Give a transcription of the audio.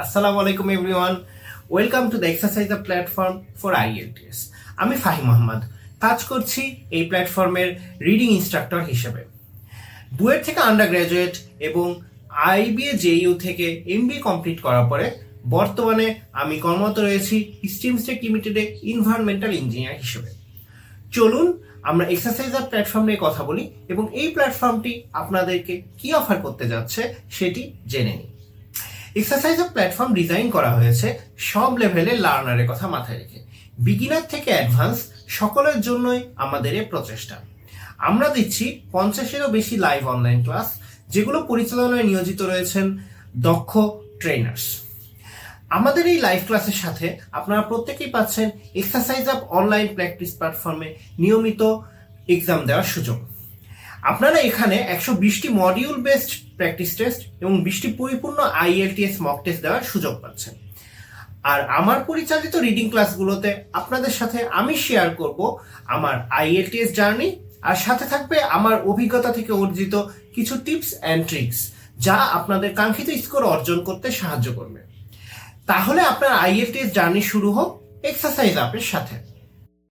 আসসালামু আলাইকুম everyone, welcome to the exercise platform for IELTS. আমি ফাহিম আহমদ, কাজ করছি এই প্ল্যাটফর্মের রিডিং ইনস্ট্রাক্টর হিসেবে। বুয়েট থেকে আন্ডার গ্র্যাজুয়েট এবং আইবিএ জেইউ থেকে এমবিএ কমপ্লিট করার পরে বর্তমানে আমি কর্মরত রয়েছি স্টিমস্টেক লিমিটেডে এনভায়রনমেন্টাল ইঞ্জিনিয়ার হিসেবে। চলুন আমরা এক্সারসাইজার প্ল্যাটফর্ম নিয়ে কথা বলি এবং এই প্ল্যাটফর্মটি আপনাদেরকে কি অফার করতে যাচ্ছে সেটি জেনে নিই। এক্সারসাইজার প্ল্যাটফর্ম ডিজাইন করা হয়েছে সব লেভেলের লার্নারের কথা মাথায় রেখে। বিগিনার থেকে অ্যাডভান্স সকলের জন্যই আমাদের এই প্রচেষ্টা। আমরা দিচ্ছি 50-এরও বেশি লাইভ অনলাইন ক্লাস, যেগুলো পরিচালনায় নিয়োজিত রয়েছেন দক্ষ ট্রেনার্স। আমাদের এই লাইভ ক্লাসের সাথে আপনারা প্রত্যেকেই পাচ্ছেন এক্সারসাইজ আপ অনলাইন প্র্যাকটিস প্ল্যাটফর্মে নিয়মিত এক্সাম দেওয়ার সুযোগ। আপনারা এখানে 120টি মডিউল বেসড প্র্যাকটিস টেস্ট এবং 20টি পরিপূর্ণ আইএলটিএস মক টেস্ট দেওয়ার সুযোগ পাচ্ছেন। আর আমার পরিচালিত রিডিং ক্লাসগুলোতে আপনাদের সাথে আমি শেয়ার করব আমার আইএলটিএস জার্নি, আর সাথে থাকবে আমার অভিজ্ঞতা থেকে অর্জিত কিছু টিপস অ্যান্ড ট্রিক্স, যা আপনাদের কাঙ্ক্ষিত স্কোর অর্জন করতে সাহায্য করবে। তাহলে আপনার আইএলটিএস জার্নি শুরু হোক এক্সারসাইজ আপের সাথে।